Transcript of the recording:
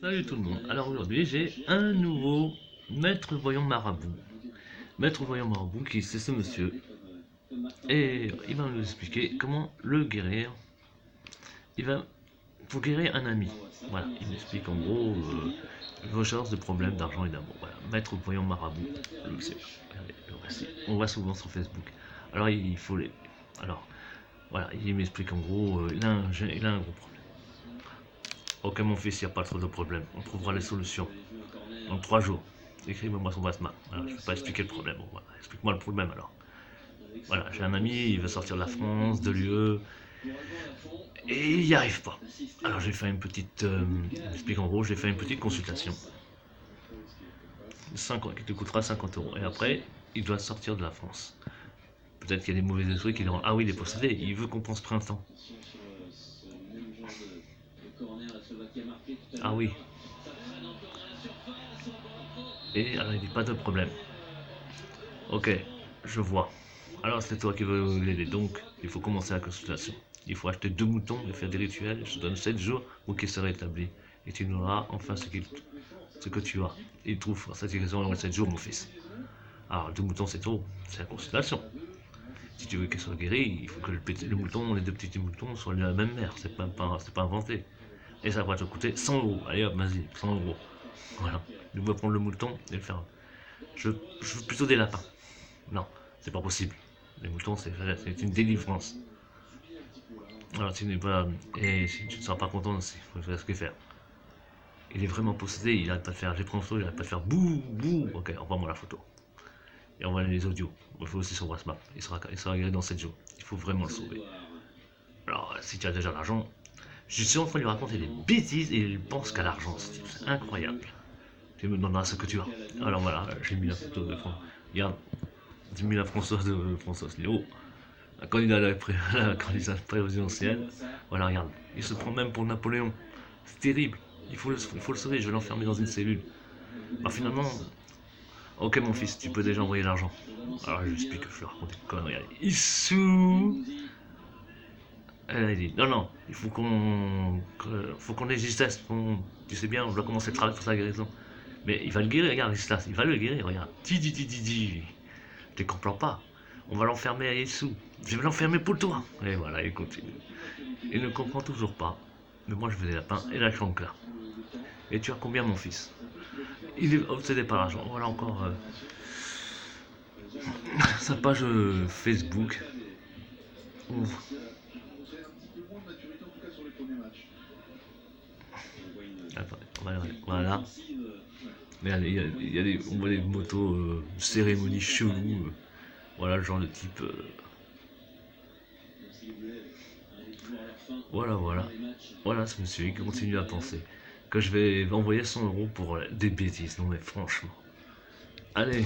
Salut tout le monde. Alors aujourd'hui j'ai un nouveau maître voyant marabout. Maître voyant marabout qui c'est ce monsieur. Et il va nous expliquer comment le guérir. Il va pour guérir un ami. Voilà, il nous explique en gros vos chances de problèmes d'argent et d'amour. Voilà, maître voyant marabout. Le monsieur. Regardez, le voici. On voit souvent sur Facebook. Alors il faut les. Alors voilà, il m'explique en gros, il a un gros problème. Ok mon fils, il n'y a pas trop de problème. On trouvera les solutions. En 3 jours. Écrivez-moi son WhatsApp. Voilà, je ne vais pas expliquer le problème. Bon, voilà. Explique-moi le problème alors. Voilà, j'ai un ami, il veut sortir de la France, de l'UE, et il n'y arrive pas. Alors j'ai fait une petite, j'explique en gros, j'ai fait une petite consultation. 50, qui te coûtera 50 euros. Et après, il doit sortir de la France. Peut-être qu'il y a des mauvais esprits qui diront, ah oui, il est possédé, il veut qu'on pense printemps. Ah oui. Et alors il dit, pas de problème. Ok, je vois. Alors c'est toi qui veux l'aider, donc il faut commencer la consultation. Il faut acheter 2 moutons et faire des rituels. Je te donne 7 jours pour qu'il se rétablisse. Et tu n'auras enfin ce que tu as. Il trouve satisfaction en 7 jours, mon fils. Alors 2 moutons c'est trop, c'est la consultation. Si tu veux qu'elle soit guérie, il faut que le mouton, les 2 petits moutons soient de la même mère. C'est pas inventé. Et ça va te coûter 100 euros. Allez hop, vas-y, 100 euros. Voilà. Nous va prendre le mouton et le faire. Je veux plutôt des lapins. Non, c'est pas possible. Les moutons, c'est une délivrance. Alors, tu n'es pas. Et si tu ne seras pas content, il faut faire ce qu'il fait. Il est vraiment possédé, il n'arrête pas de faire. J'ai pris une photo, il n'arrête pas de faire bouh, bouh. Ok, envoie-moi la photo. Et envoie les audios. Il faut aussi sur WhatsApp. Il sera guéri dans 7 jours. Il faut vraiment le sauver. Alors, si tu as déjà l'argent, je suis en train de lui raconter des bêtises et il pense qu'à l'argent. C'est incroyable. Tu me demanderas ce que tu as. Alors voilà, j'ai mis la photo de France. Regarde, j'ai mis la Françoise de Françoise Léo. Un candidat à la candidat présidentielle. Voilà, regarde. Il se prend même pour Napoléon. C'est terrible. Il faut le sauver. Je vais l'enfermer dans une cellule. Bah finalement, ok mon fils, tu peux déjà envoyer l'argent. Alors je lui explique que je lui raconte des conneries. Issou. Elle a dit, non, non, il faut qu'on ait justesse. Tu sais bien, on doit commencer le travail pour sa guérison. Mais il va le guérir, regarde, il va le guérir, regarde. Tu comprends pas. On va l'enfermer à Yessou. Je vais l'enfermer pour toi. Et voilà, il continue. Il ne comprend toujours pas. Mais moi, je veux des lapins et la chancla. Et tu as combien, mon fils? Il est obsédé par l'argent. Voilà encore sa page Facebook. Ouf. Attendez, voilà. On voit des motos cérémonie chelou. Voilà le genre de type. Voilà, voilà. Voilà ce monsieur qui continue à penser que je vais envoyer 100 euros pour des bêtises. Non mais franchement. Allez.